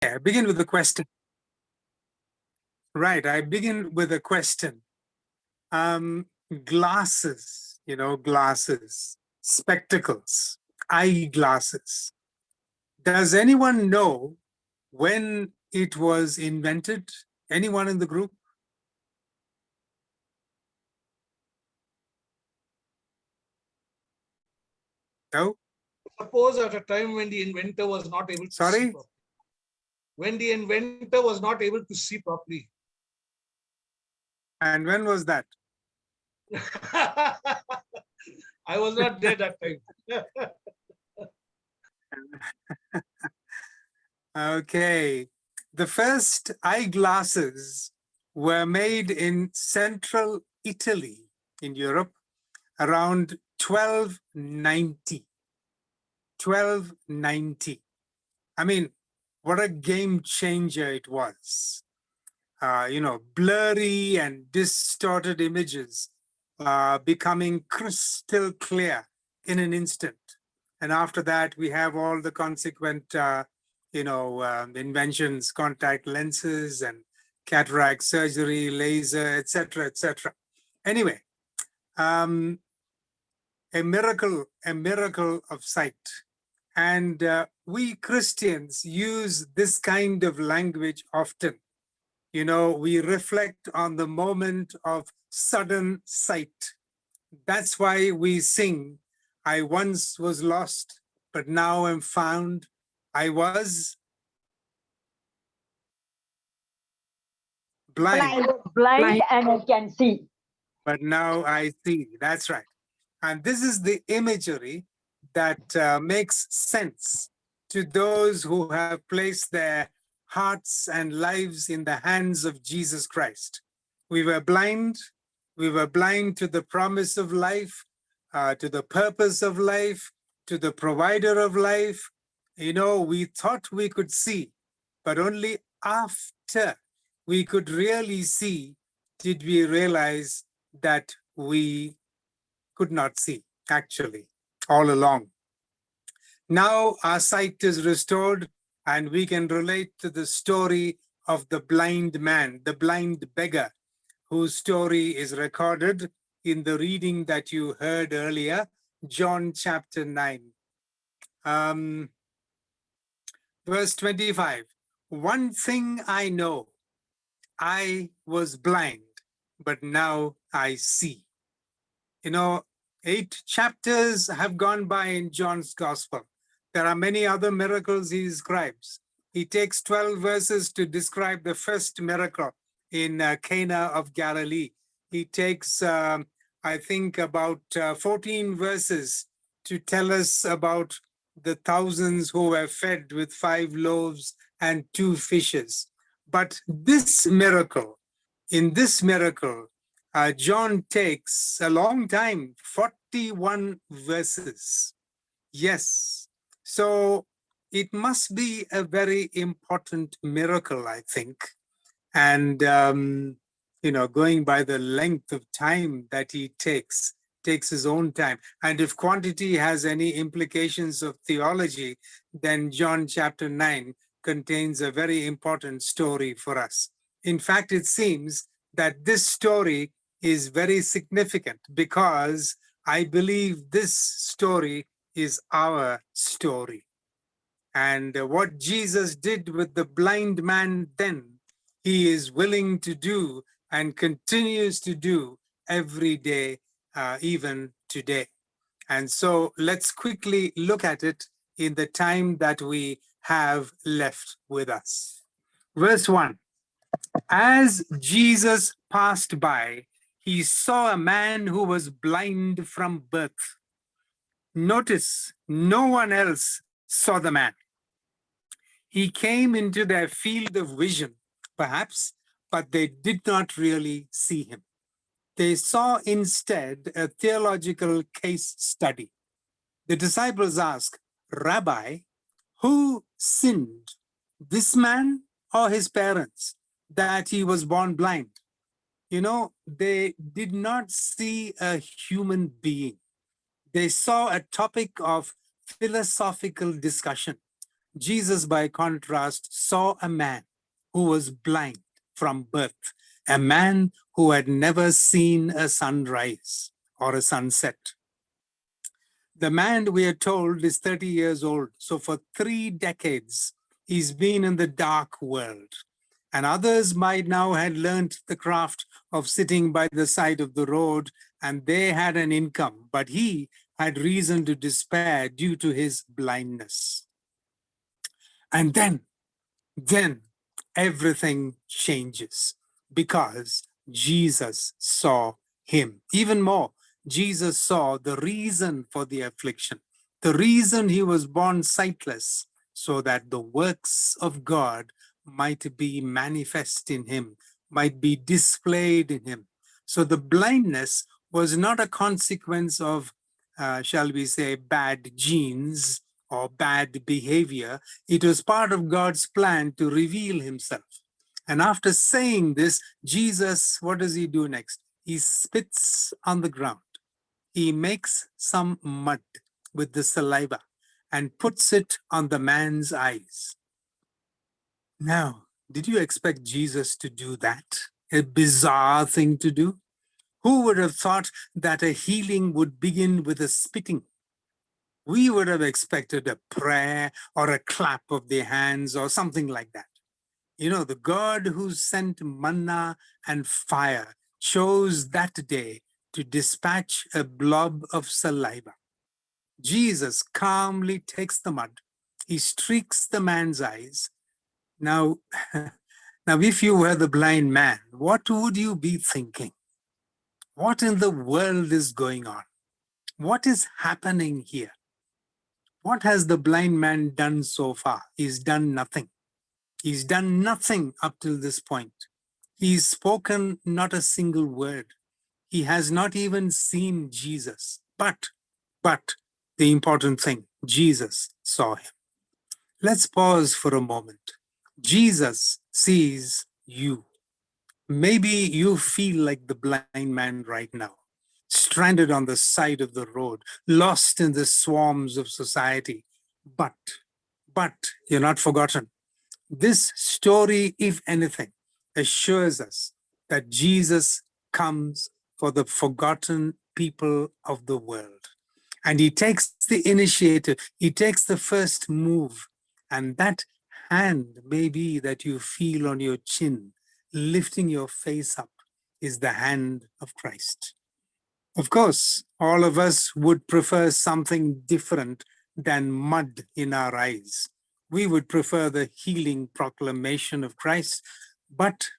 I begin with a question. Right, I begin with a question. Glasses, glasses, spectacles, eyeglasses. Does anyone know when it was invented? Anyone in the group? No? Suppose at a time when the inventor was not able to see Sorry? properly. When the inventor was not able to see properly. And when was that? I was not there that time. Okay. The first eyeglasses were made in central Italy in Europe around 1290. 1290. I mean, what a game changer it was. Blurry and distorted images becoming crystal clear in an instant. And after that, we have all the consequent, inventions, contact lenses and cataract surgery, laser, etc., etc. Anyway, um, a miracle of sight. And we Christians use this kind of language often. We reflect on the moment of sudden sight. That's why we sing, I once was lost, but now am found. I was blind, blind and I can see. but now I see. That's right. And this is the imagery that makes sense to those who have placed their hearts and lives in the hands of Jesus Christ. We were blind. We were blind to the promise of life, to the purpose of life, to the provider of life. We thought we could see, but only after we could really see did we realize that we could not see, actually, all along. Now our sight is restored, and we can relate to the story of the blind man, the blind beggar, whose story is recorded in the reading that you heard earlier, John chapter 9. Verse 25. One thing I know, I was blind, but now I see. 8 chapters have gone by in John's gospel. There are many other miracles he describes. He takes 12 verses to describe the first miracle in Cana of Galilee. He takes, I think, about 14 verses to tell us about the thousands who were fed with 5 loaves and 2 fishes. But in this miracle, John takes a long time, 41 verses. Yes. So it must be a very important miracle, I think. And, going by the length of time that he takes his own time. And if quantity has any implications of theology, then John chapter 9 contains a very important story for us. In fact, it seems that this story is very significant because I believe this story is our story. And what Jesus did with the blind man then, he is willing to do and continues to do every day, even today. And so let's quickly look at it in the time that we have left with us. Verse 1. As Jesus passed by, he saw a man who was blind from birth. Notice, no one else saw the man. He came into their field of vision, perhaps, but they did not really see him. They saw instead a theological case study. The disciples ask, Rabbi, who sinned, this man or his parents, that he was born blind? They did not see a human being. They saw a topic of philosophical discussion. Jesus, by contrast, saw a man who was blind from birth, a man who had never seen a sunrise or a sunset. The man, we are told, is 30 years old. So for 3 decades, he's been in the dark world. And others might now had learned the craft of sitting by the side of the road, and they had an income, but he had reason to despair due to his blindness. And then everything changes because Jesus saw him. Even more, Jesus saw the reason for the affliction, the reason he was born sightless, so that the works of God might be manifest in him, might be displayed in him. So the blindness was not a consequence of, shall we say, bad genes or bad behavior. It was part of God's plan to reveal himself. And after saying this, Jesus, what does he do next? He spits on the ground. He makes some mud with the saliva and puts it on the man's eyes. Now, did you expect Jesus to do that? A bizarre thing to do? Who would have thought that a healing would begin with a spitting? We would have expected a prayer or a clap of the hands or something like that. You know, the God who sent manna and fire chose that day to dispatch a blob of saliva. Jesus calmly takes the mud. He streaks the man's eyes. Now, now, if you were the blind man, what would you be thinking? What in the world is going on? What is happening here? What has the blind man done so far? He's done nothing. He's done nothing up till this point. He's spoken not a single word. He has not even seen Jesus. But the important thing, Jesus saw him. Let's pause for a moment. Jesus sees you. Maybe you feel like the blind man right now, stranded on the side of the road, lost in the swarms of society. But you're not forgotten. This story, if anything, assures us that Jesus comes for the forgotten people of the world. And he takes the initiative, he takes the first move, and that hand maybe that you feel on your chin, lifting your face up, is the hand of Christ. Of course, all of us would prefer something different than mud in our eyes. We would prefer the healing proclamation of Christ, but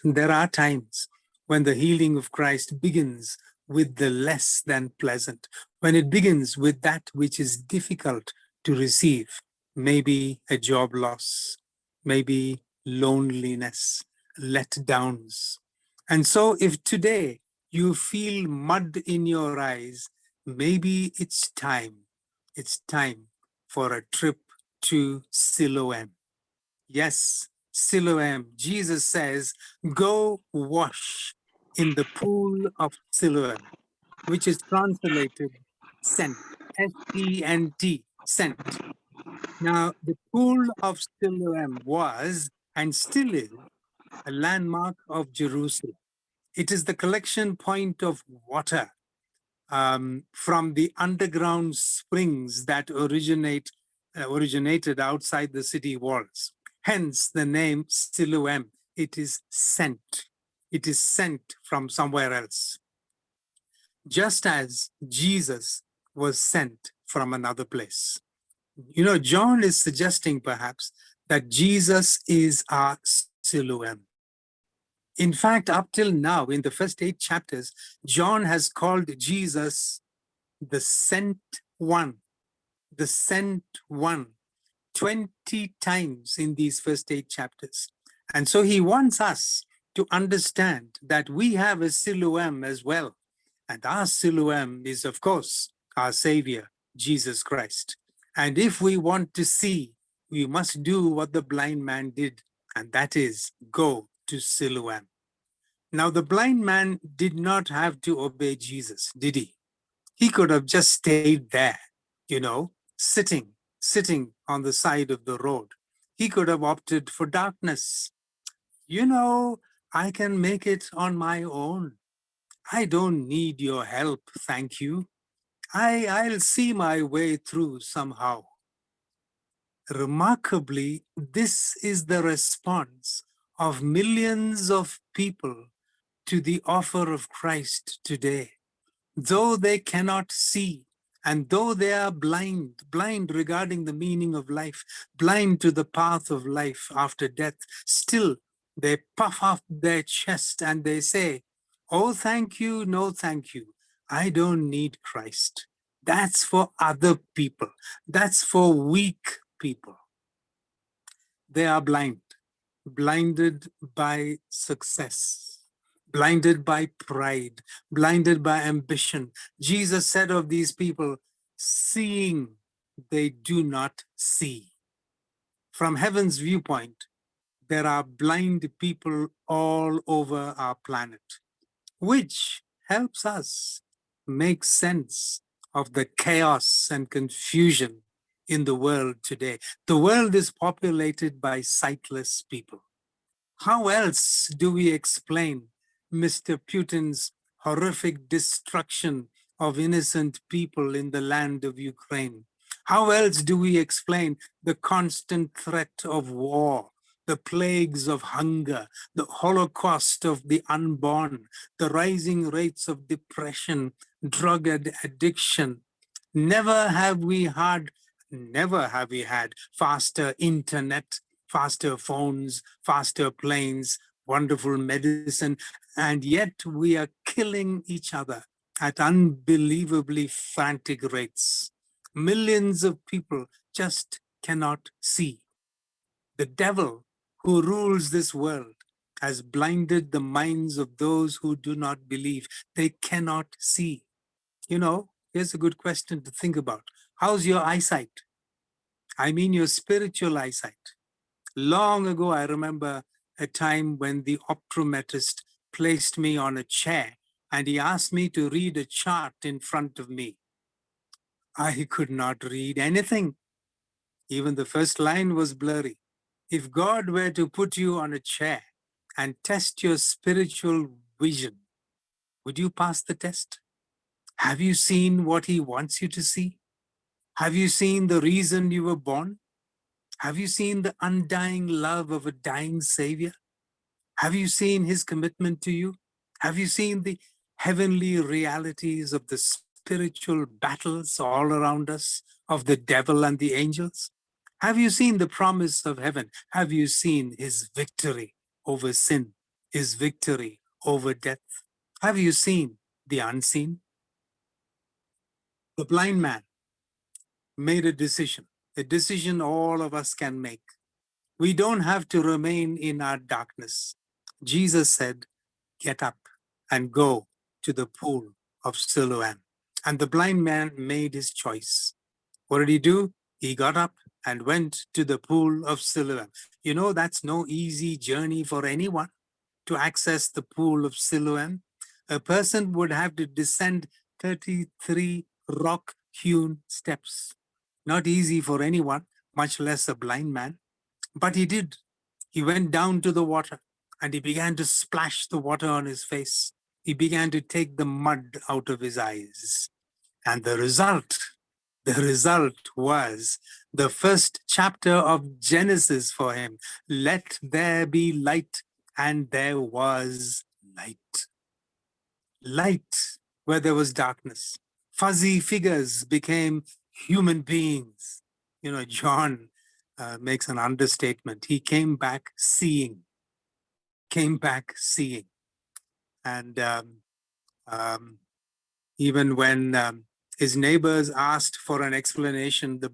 there are times when the healing of Christ begins with the less than pleasant, when it begins with that which is difficult to receive, maybe a job loss, maybe loneliness, letdowns. And so if today you feel mud in your eyes, maybe it's time for a trip to Siloam. Yes, Siloam. Jesus says, go wash in the pool of Siloam, which is translated sent, S-E-N-T, sent. Now, the pool of Siloam was, and still is, a landmark of Jerusalem. It is the collection point of water from the underground springs that originated outside the city walls. Hence the name Siloam. It is sent. It is sent from somewhere else. Just as Jesus was sent from another place. You know, John is suggesting perhaps that Jesus is our Siloam. In fact, up till now, in the first 8 chapters, John has called Jesus the sent one, the sent one, 20 times in these first 8 chapters. And so he wants us to understand that we have a Siloam as well. And our Siloam is, of course, our Savior, Jesus Christ. And if we want to see, we must do what the blind man did, and that is go to Siloam. Now, the blind man did not have to obey Jesus, did he? He could have just stayed there, you know, sitting sitting on the side of the road. He could have opted for darkness. You know, I can make it on my own. I don't need your help, thank you. I'll see my way through somehow. Remarkably, this is the response of millions of people to the offer of Christ today. Though they cannot see, and though they are blind regarding the meaning of life, blind to the path of life after death, still they puff up their chest and they say, oh, thank you, no, thank you. I don't need Christ. That's for other people. That's for weak people. They are blinded by success, blinded by pride, blinded by ambition. Jesus said of these people, seeing they do not see. From heaven's viewpoint, there are blind people all over our planet, which helps us make sense of the chaos and confusion in the world today. The world is populated by sightless people. How else do we explain Mr. Putin's horrific destruction of innocent people in the land of Ukraine? How else do we explain the constant threat of war, the plagues of hunger, the Holocaust of the unborn, the rising rates of depression, drug addiction? Never have we had faster internet, faster phones, faster planes, wonderful medicine, and yet we are killing each other at unbelievably frantic rates. Millions of people just cannot see. The devil who rules this world has blinded the minds of those who do not believe. They cannot see. You know, here's a good question to think about. How's your eyesight? I mean your spiritual eyesight. Long ago, I remember a time when the optometrist placed me on a chair and he asked me to read a chart in front of me. I could not read anything. Even the first line was blurry. If God were to put you on a chair and test your spiritual vision, would you pass the test? Have you seen what he wants you to see? Have you seen the reason you were born? Have you seen the undying love of a dying Savior? Have you seen his commitment to you? Have you seen the heavenly realities of the spiritual battles all around us, of the devil and the angels? Have you seen the promise of heaven? Have you seen his victory over sin, his victory over death? Have you seen the unseen? The blind man made a decision all of us can make. We don't have to remain in our darkness. Jesus said, get up and go to the pool of Siloam. And the blind man made his choice. What did he do? He got up and went to the pool of Siloam. You know, that's no easy journey for anyone to access the pool of Siloam. A person would have to descend 33 rock-hewn steps. Not easy for anyone, much less a blind man. But he did. He went down to the water and he began to splash the water on his face. He began to take the mud out of his eyes. And the result was the first chapter of Genesis for him. Let there be light, and there was light. Light where there was darkness. Fuzzy figures became human beings. You know, John makes an understatement. He came back seeing. And even when his neighbors asked for an explanation, the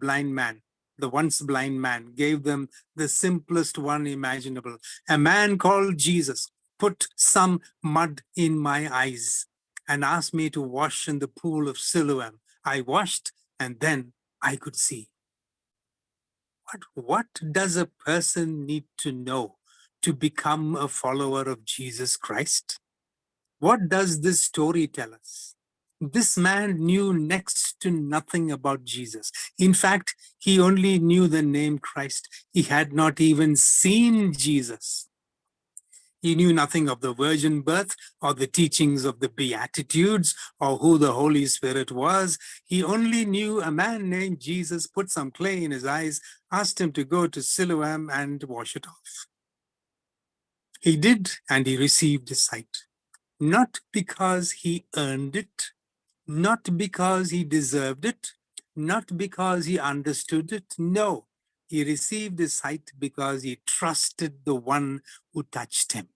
once blind man, gave them the simplest one imaginable. A man called Jesus put some mud in my eyes and asked me to wash in the pool of Siloam. I washed and then I could see. What does a person need to know to become a follower of Jesus Christ? What does this story tell us? This man knew next to nothing about Jesus. In fact, he only knew the name Christ. He had not even seen Jesus. He knew nothing of the virgin birth or the teachings of the Beatitudes or who the Holy Spirit was. He only knew a man named Jesus, put some clay in his eyes, asked him to go to Siloam and wash it off. He did, and he received his sight. Not because he earned it, not because he deserved it, not because he understood it. No, he received his sight because he trusted the one who touched him.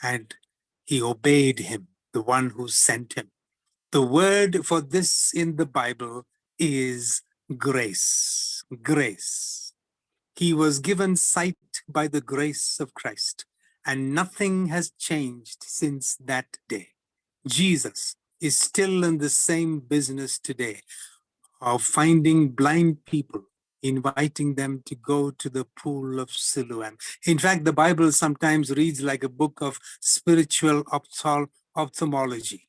And he obeyed him, the one who sent him. The word for this in the Bible is grace. Grace. He was given sight by the grace of Christ, and nothing has changed since that day. Jesus is still in the same business today of finding blind people, inviting them to go to the pool of Siloam. In fact, the Bible sometimes reads like a book of spiritual ophthalmology.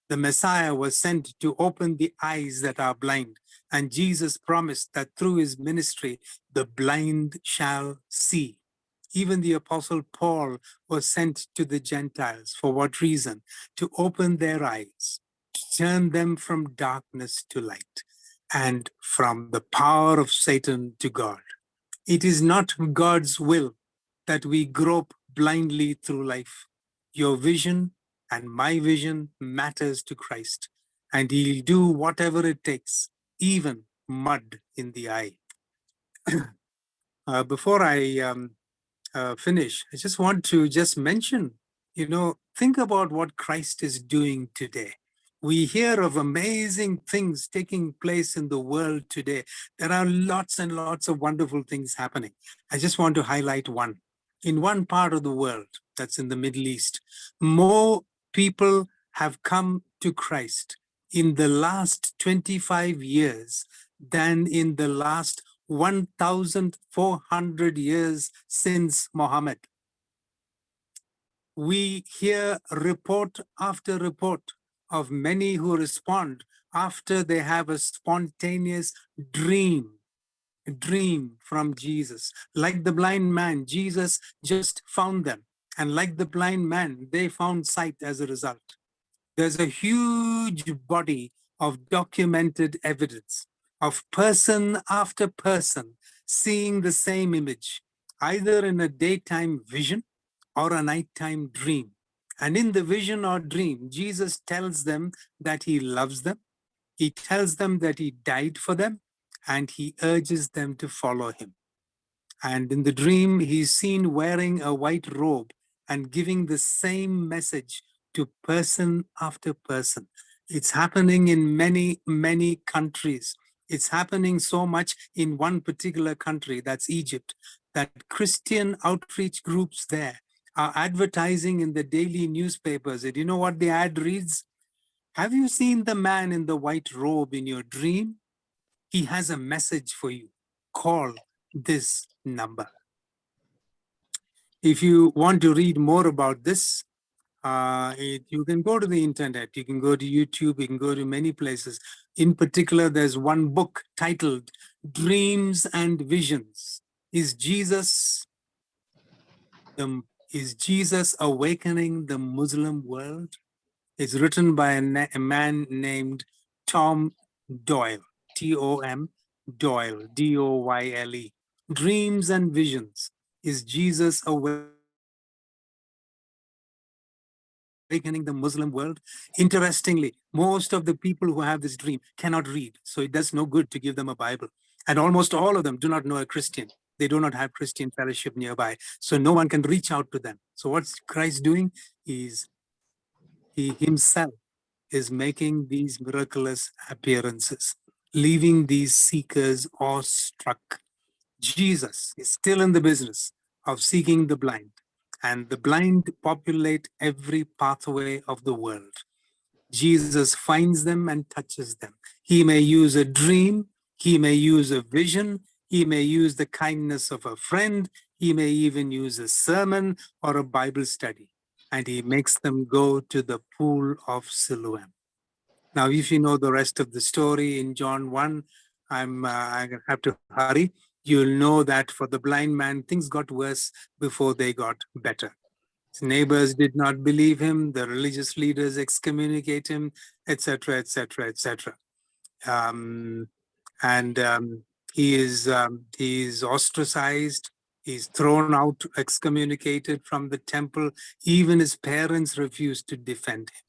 The Messiah was sent to open the eyes that are blind, and Jesus promised that through his ministry, the blind shall see. Even the Apostle Paul was sent to the Gentiles. For what reason? To open their eyes, to turn them from darkness to light, and from the power of Satan to God. It is not God's will that we grope blindly through life. Your vision and my vision matters to Christ, and he'll do whatever it takes, even mud in the eye. Before I finish, I just want to mention, think about what Christ is doing today. We hear of amazing things taking place in the world today. There are lots and lots of wonderful things happening. I just want to highlight one. In one part of the world, that's in the Middle East, more people have come to Christ in the last 25 years than in the last 1,400 years since Muhammad. We hear report after report of many who respond after they have a spontaneous dream from Jesus. Like the blind man, Jesus just found them. And like the blind man, they found sight as a result. There's a huge body of documented evidence of person after person seeing the same image, either in a daytime vision or a nighttime dream. And in the vision or dream, Jesus tells them that he loves them. He tells them that he died for them, and he urges them to follow him. And in the dream, he's seen wearing a white robe and giving the same message to person after person. It's happening in many, many countries. It's happening so much in one particular country, that's Egypt, that Christian outreach groups there are advertising in the daily newspapers. And you know what the ad reads? Have you seen the man in the white robe in your dream? He has a message for you. Call this number. If you want to read more about this, you can go to the internet, you can go to YouTube, you can go to many places. In particular, there's one book titled Dreams and Visions. Is Jesus awakening the Muslim world? It's written by a man named Tom Doyle, T-O-M, Doyle, D-O-Y-L-E. Dreams and Visions. Is Jesus awakening the Muslim world? Interestingly, most of the people who have this dream cannot read, so it does no good to give them a Bible. And almost all of them do not know a Christian. They do not have Christian fellowship nearby, so no one can reach out to them. So what's Christ doing? He himself is making these miraculous appearances, leaving these seekers awestruck. Jesus is still in the business of seeking the blind, and the blind populate every pathway of the world. Jesus finds them and touches them. He may use a dream, he may use a vision, he may use the kindness of a friend, he may even use a sermon or a Bible study, and he makes them go to the pool of Siloam. Now, if you know the rest of the story in John 1, I have to hurry. You'll know that for the blind man, things got worse before they got better. His neighbors did not believe him. The religious leaders excommunicate him, etc., etc., etc. He is ostracized. He's thrown out, excommunicated from the temple. Even his parents refused to defend him.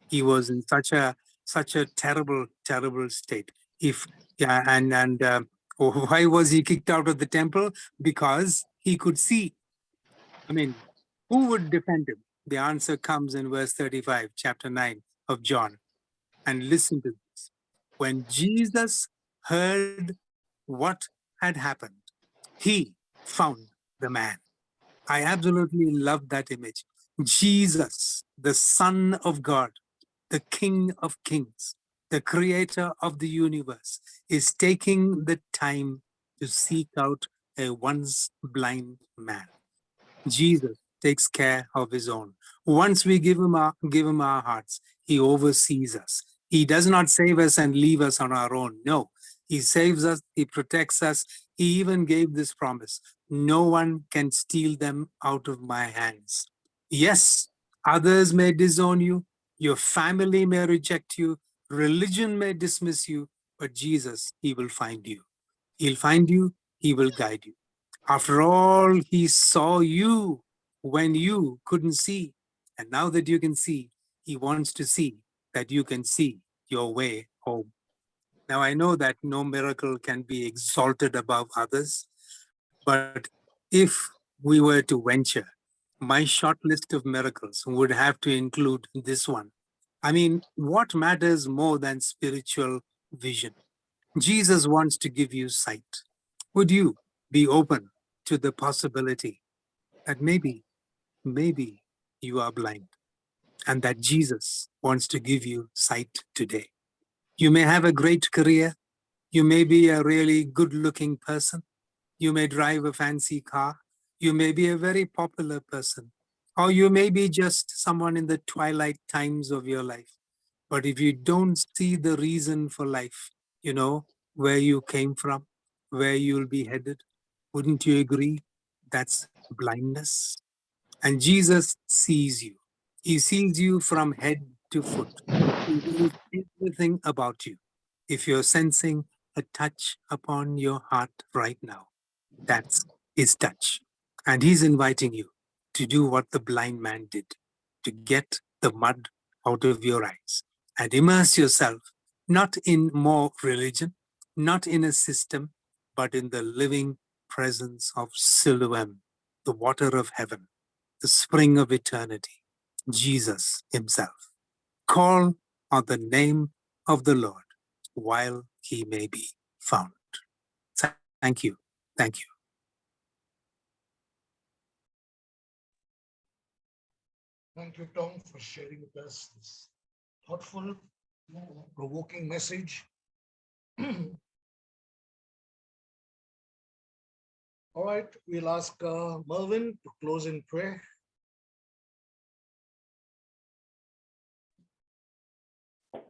He was in such a terrible, terrible state. Why was he kicked out of the temple? Because he could see. I mean, who would defend him? The answer comes in verse 35, chapter 9 of John. And listen to this. When Jesus heard what had happened, he found the man. I absolutely love that image. Jesus, the Son of God, the King of Kings, the creator of the universe, is taking the time to seek out a once blind man. Jesus takes care of his own. Once we give him our hearts, he oversees us. He does not save us and leave us on our own. No, he saves us, he protects us. He even gave this promise: no one can steal them out of my hands. Yes, others may disown you, your family may reject you, religion may dismiss you, but Jesus, he will find you. He'll find you, he will guide you. After all, he saw you when you couldn't see. And now that you can see, he wants to see that you can see your way home. Now, I know that no miracle can be exalted above others, but if we were to venture, my short list of miracles would have to include this one. I mean, what matters more than spiritual vision? Jesus wants to give you sight. Would you be open to the possibility that maybe you are blind and that Jesus wants to give you sight today? You may have a great career. You may be a really good looking person. You may drive a fancy car. You may be a very popular person, or you may be just someone in the twilight times of your life. But if you don't see the reason for life, you know, where you came from, where you'll be headed, wouldn't you agree that's blindness? And Jesus sees you. He sees you from head to foot. He knows everything about you. If you're sensing a touch upon your heart right now, that's his touch. And he's inviting you to do what the blind man did, to get the mud out of your eyes and immerse yourself not in more religion, not in a system, but in the living presence of Siloam, the water of heaven, the spring of eternity, Jesus himself. Call on the name of the Lord while he may be found. Thank you. Thank you. Thank you, Tom, for sharing with us this thoughtful, provoking message. All right, we'll ask Mervyn to close in prayer.